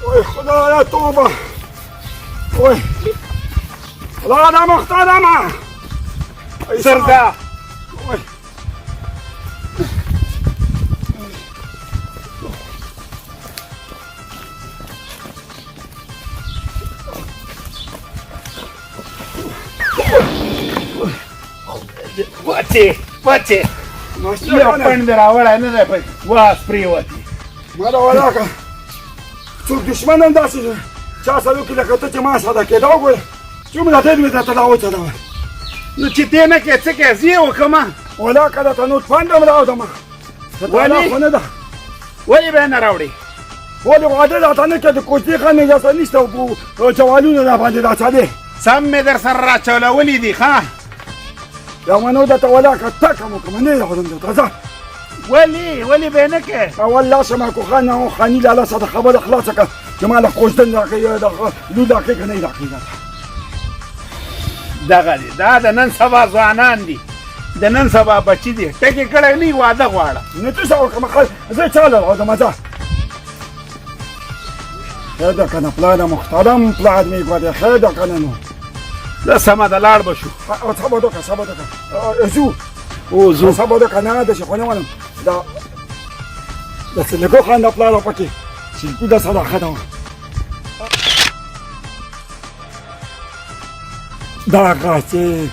وای خدایا توبه وای خدا دا محترمه سرده وای پچې یو پنډ راوړی نه دی واس پرېوتې ما دا ولاکه څوک دشمن هم داسې چا سره وکړي لکه ته چې ما ساده کېده وګوره څومره تېر مې درته دا وچلوه نو چې دې نه کې څه کې زه یې وکړمه ولاکه درته نوټ فنډ هم راوړم ولې خو نه ده ولې به یې نه راوړې ولې واده راته نه کړې د کوچني خان اجازه نشته جوالونه راباندې راچلې سم مې در سره راچولولي دي ښه یا منو درته ولاکه ټکه مو کومه نه یې راوړم درته ځه ولې به یې نه کې اول لاشه ماکو خان او خاني لاله سره خبره خلاصه کړه چې ما له کوژدن راکړې دغه لور راکړې که نه یې راکړې دغه دي دا د نن سبا ځوانان دي د نن سبا بچي دي ټکې کړی نه واده غواړه نه څه څه وکړم زه چاله راوړم ځه ښه ده که نه پلاره محترم پلار مې ګورې ښه ده که نه نو زه سمه ده لاړ به شو صبر وکړه صبر وکړه ځو ځو صبر وکړه نه داسې خو نه وایم دا د سلیکو خان د پلار پکې شلپي د سره ښه ده دغه چې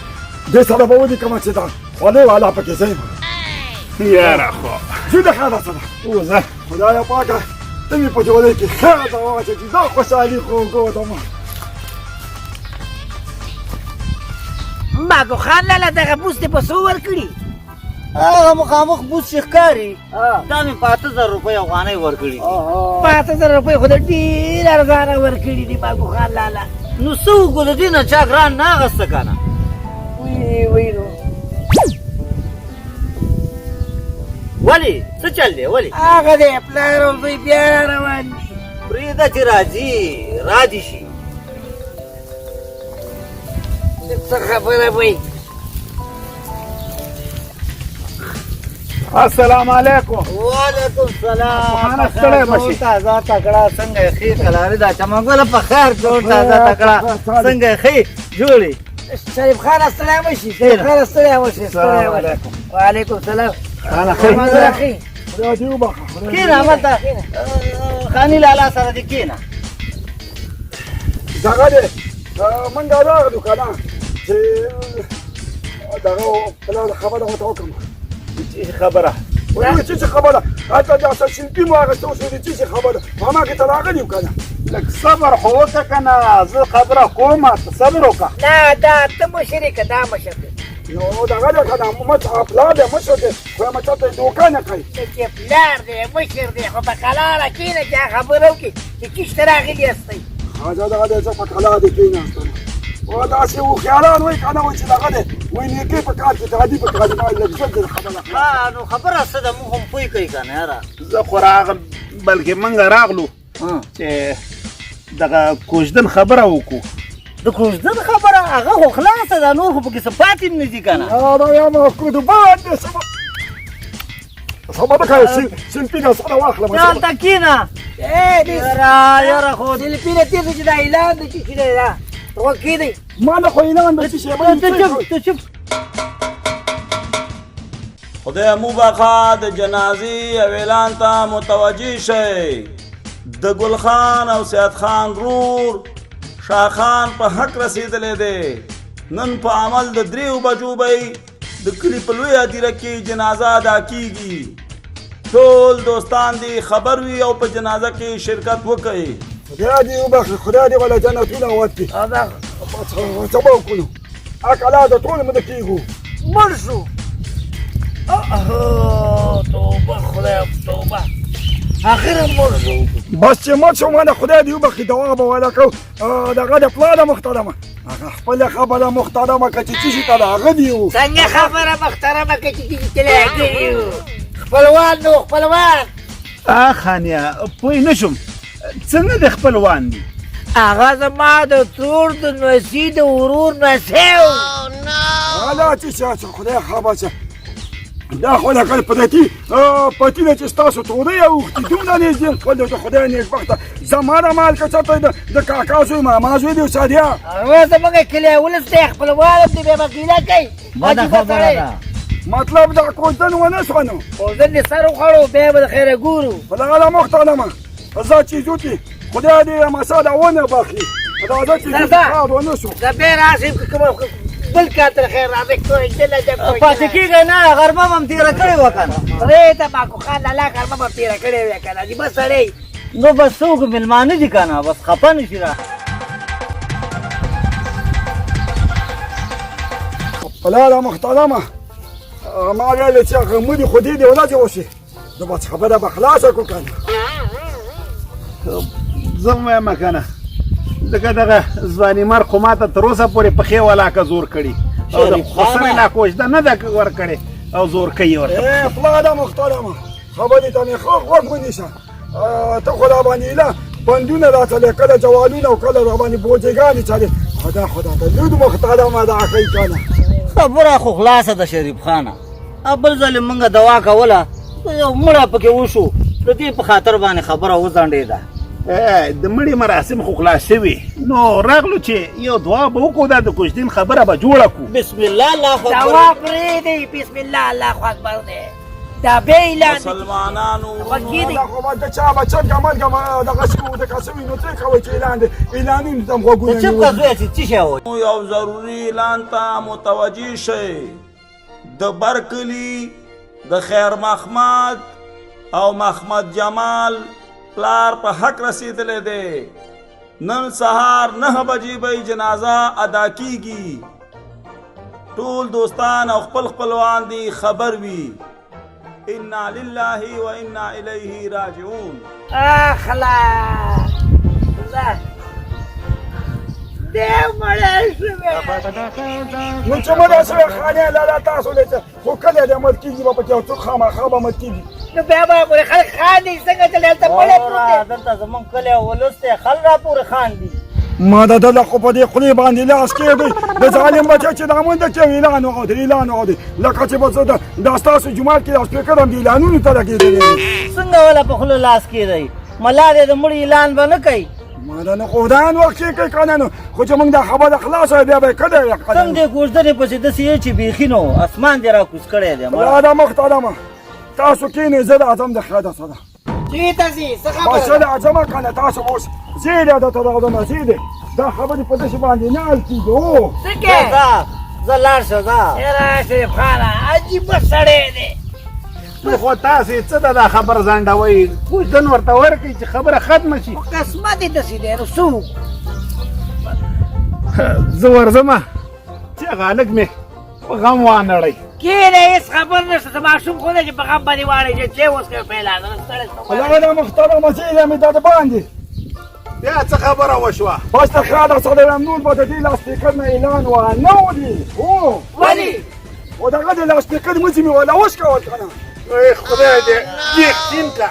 دې سره به ولیکمه چې دا خولې والا پکې زه یم یاره خو ځو د ښه ده سره وځه خدایه پاکه ته مې په جوړۍ کې ښه ده واچه چې دا خوشحالي خو ګودمه ماکو خان لاله دغه بوس دې په څو ورکړي هغه مخامخ بوس چې ښکاري دا مې په 8000 روپۍ افغانۍ ورکړي دي 5000 روپۍ خو د ډېر ارزانه ورکړي دي ماکو خان لاله نو څه وکړو د دې نه چا ګران نه اخېسته که نه وی نو ولې څه چل دی ولې هغه دی پلار او زوی بیا روان دي پرېږده چې راضي شي څه خبره وایي السلام علیکم وعلیکم السلام خانه ستړی مه شي تازه تکړه څنګه یې ښې کلارې دا چمنګله په خیر جوړ تازه تکړه څنګه یې ښې جوړې شریف خان ستړی مه شي شریف خان ستړی مه شي وعلیکم السلام خدای دې وبخښه کښېنه هملته خاني لالا سره دې کښېنه دغه دی منډه راغلو که نه چې دغه پلار خبره ورته وکړم خبره وایي چې څه خبره هلته د شلپي مو اخېسته اوس د چې خبره په هماغې ته راغلي یو که نه لږ صبر خو وکړه که نه زه خبره کوم ته صبر وکړه نه دا ته مشر که دا مشر دی نو دغه دی که نه پلار دی مشر دی خو یم چاته یې دوکه نه کوي چې پلار دی مشر دی خو په قلاره کښېنه چې خبره وکړي چې چېشته راغلي یاستئ حاجه دغه دی زه په کلا دې کېناستم و داسې هوښیاران وایي که نه وایي چې دغه دی وایي نیکۍ په کار کې تعدي په کار دی لږ ژر دې خبره نو خبره څه ده موږ هم پوه کوي که نه یاره زه خو راغلم بلکې موږ راغلو چې دغه کوژدن خبره وکړو د کوژدن خبره هغه خو خلاصه ده نور خو پکې څه پاتې هم نه دي که نه دا یم کودبان دی صبر وکړه شلپي در سره واخلم هلته کښېنه یاره خو شلپي نه تېر چې دا اعلان دی چې دی دا غوږ کښېنئ ما نه خو اعلان به څه شی ته چپ خدای مو بخا د جنازې او اعلان ته متوجه شئ د ګل خان او سیاد خان رور شاخان په حق رسیدلی دی نن په عمل د 3 بجو به د کلي په لویه هدیره کې جنازه ادا کیږي ټول دوستان دې خبر وي او په جنازه کې شرکت وکړي خدای دې وبخښي خدای دې ولا جنتونه ورکړي څه به وکړو اکله د ټول مده کېږو مړ شو توبه خدای توبه اخر مړ شو بس چې مړ شو مانه خدای دې وبخښي دوا به ولا کوو دغه د پلاره محترمه هغه خپله خبره محترمه که چې څه شي ته د هغه دي و څنګه خبره محترمه که چې تللی خپلوان نو خپلوان خانیه پوه نه شم څنګه د خپلوان دي هغه زما د ترور د نوسي د ورور نسي و حالا چې شه خدای خبر شه دا خو لکه پتی ده چې ستاسو تودی اوښتي دومره نږدې خپل د خدای نیکبخته زما د مال که چېرته د کاکا زوی ماما زوی دی استادیا زمونږ کلی ولس دی خپلوان دی بیا به ګیله کوي بده خبره ده مطلب دا کوژدن ونه شوه نو کوژدن دې سر وخوړو بیا به د خیره ګورو په دغه له محترمه زه چې ځو کې خدای دې مسا دا ونه بخلي راځه چې کار ونه شو زه بیا راشم که کوم بل کار تر خیر راځه کوی پاتې کېږي نه غرمه هم تېره کړې وه که نه خدای ته ماکو خان الله غرمه به تېره کړې وې که نه عجیبه سړی نو بس څوک مېلمانه دي که نه بس خفه نه شي را پلاله محترمه ما ویلې چې هغه مودې خو دې دې ورځې وشي نو بس خبره به خلاصه کړو که نه زه هم وایم که نه ځکه دغه ځواني مرګ خو ما ته تر اوسه پورې پښې ولاکه زور کړي او د خسرې لا کوژده نه ده ورکړې او زور کوي ورته پلاله محترمه خبرې ته مې ښه غوږ ونیسه ته خو را باندې ایله بندونه راته کله جوالونه او کله را باندې بوجېګانې چلې خدا ته لود محترمه دا کوي که نه خبره خو خلاصه ده شریف خانه بل ځل موږ دوا کوله یو مړه پکې وشو د دې په خاطر باندې خبره وځنډېده د مړي مراسم خو خلاص شوي نو راغلو چې یو دعا به وکړو دا د کوژدین خبره به جوړه کړو بسم الله الله اکبر دوا پرېږدئ بسم الله الله اکبر دی دا بیا اعلان مسلمانانو وکیدئ دا خو به د چا به چرګه مرګه دغه شي د قسم وي نو څه کوئ چې اعلان دی اعلانونو ته هم غوږونه چپ که زویه چې څه شی وایي یو ضروري اعلان ته متوجه شئ د برکلي د خیر محمد او محمد جمال پلار په حق رسیدلی دی نن سهار 9 بجې به جنازه ادا کیږي ټول دوستان او خپل خپلوان دي خبر وي انا لله و انا الیه راجعون اخلا دیو مړی شوی نو چې مړه شوې خانې لاله تاسو لیته خو کله دې مړ کېږي به پکې یو څوک خامخا به مړ کېږي نو بیا به پورې خلک خاندي څنګه چې هلته مړی پروت دی دلته زمونږ کلی ولس دی خل را پورې خاندي ما د ده له خو په دې خولې باندې لاس کېږئ د ظالم بچی چې دا مونده کې اعلان وغوډی اعلان وغوډی لکه چې به زه دا ستاسو جومات کې دا سپیکر هم د اعلانونو ته لګېدلی څنګه ولا په خوله لاس کېدی ملا دې د مړي اعلان به نه کوي ما دا نه خو دا وخت کې کوي که نه نو خو چې موږ دا خبره خلاصه بیا به یې کړی څنګه دې کوژدنې پسې داسې یې چې بیخي نو اسمان دې را کوز کړی دی دا د محترمه تاسو کښېنئ زه د اعظم د خیاده سره چېرته ځې څه بس زه خبره د اعظمه که نه تاسو به اوس زه دې درته راغلم زه دې دا خبرې په داسې باندې نه حل کېږي او څه کې زه لاړ شه ځه یاره شریف خانه عجیبه سړی دی نو خو تاسې څه ده دا خبر ځنډوئ کوژدن ورته ورکړئ چې خبره ختمه شي قسمت یې داسې دی نو څه زه ورځمه چې هغه هلک مې په غم وانړئ کېنه هېڅ خبر نشته څه ماشوم خو نه چې په غم باندې واړی چې اوس کوي پیلا هغه د محترمه زه یې مې دا د باندې بیا څه خبره وشوه بس د خیاله سره ممنون به د دې لاسپیکر نه اعلان وانه ولي هو ولې او دغه د لاسپیکر مزې مې ولا وشکول که نه ای خدای دې بیخ سین که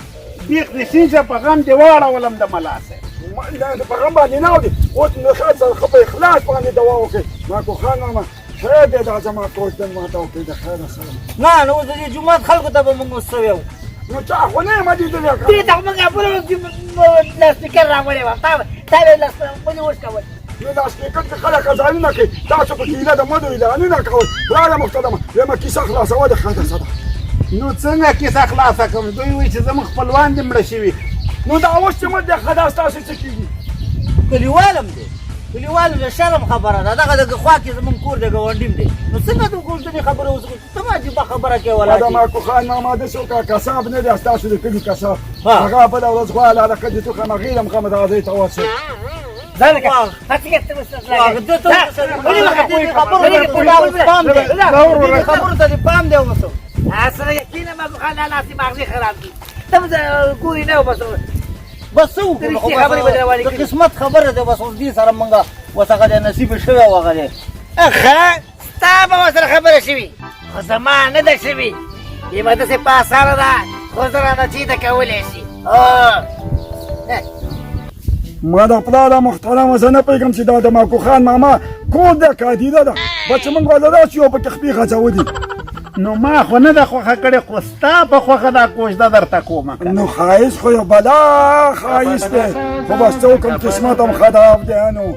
بیخ دې سین شه په غم دې واړولم د ملا صاحب په غم باندې نه اوري اوس نو ښه سره ښه په اخلاص باندې دوا وکړئ ماکو خان ماما خیر دی دا زما کوژدن ماته وکړئ د خیره سره نه نو اوس د دې جومات خلکو ته به موږ اوس څه ویو نو چا خو نه یم لیدلی دې ته خو موږ لاسپیکر راوړی وم تا به ولې اوس کول نو لاسپیکر کې خلک ځانونه کوي تاسو په کیله د مدو اعلانونه کوئ پلاره محترمه ویمه کیسه خلاصوه د خیره سره نو څنګه کیسه خلاصه کړم دوی وایي چې زموږ خپلوان دې مړه شوي نو دا اوس چې مړ دی ښه دا ستاسو څه کېږي کلیوالم دی کلیوالو د شرم خبره ده دغه د خوا کې زمونږ کور دی ګاونډیم دی نو څنګه د کوژدنې خبره اوس ته ما عجیبه خبره کوې دا ولا ماکو خان ماما داسې وکړه کساب نه دی ستاسو د کلي کساب ها. هغه بله ورځ خوا هلکه دې ټوکه مغیل هم خامه دغه ځای ته ورسېد ځان کړه هڅه خبرو ته دې پام دی اوس سره یقینا ما خان الله سي مغزي خراب دي تم ګوري نه بس بس څه وکړو خو خبرې به دروالی د قسمت خبره ده بس اوس دې سره موږ اوس هغه د نصیب شوی او هغه دی اخه ستا به ورسره خبره شوي خو زما نه ده شوي یمه داسې په اسانه ده خو زه رانه چېته کولی شي ما د پلاره محترمه زه نه پوهېږم چې دا د ماکو خان ماما کور ده که هدیره ده بس چې موږ به له راشو او پکې خپې غځولي نو ما خو نه ده خوښه کړې خو ستا په خوښه دا کوژده درته کومه نو ښایست خو یو بلا ښایست دی خو بس څه وکړم قسمت هم خراب دی نو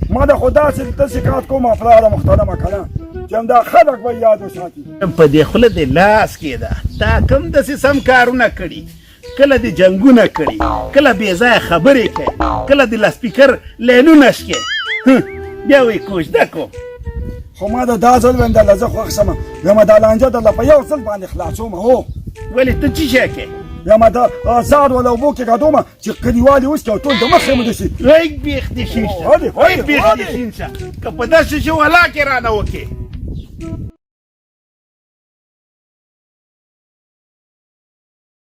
ما د خو داسې کات کوم افراد محترمه که نه چې همدا خلک به یاد وساتي په دې خوله دې لاس کېده تا کوم داسې سم کارونه کړي کله دې جنګونه کړي کله بې ځایه خبرې کوي کله د لاسپیکر لینونه شکې بیا وایي کوژده کوم خو ما د دا ځل ویم درله زه خوښ شم بیا مې دا لانجه درله په یو ځل باندې خلاصوم هو ولې ته څه شی کوې بیا مې دا زار ولا اوبو کې ګډومه چې کلیوالې وڅکي او ټول د مخې مو دسي وایي بیخ دې شین شه ولې وایي بیخ دې شین شه که په داسې شي ولاکې رانه وکړې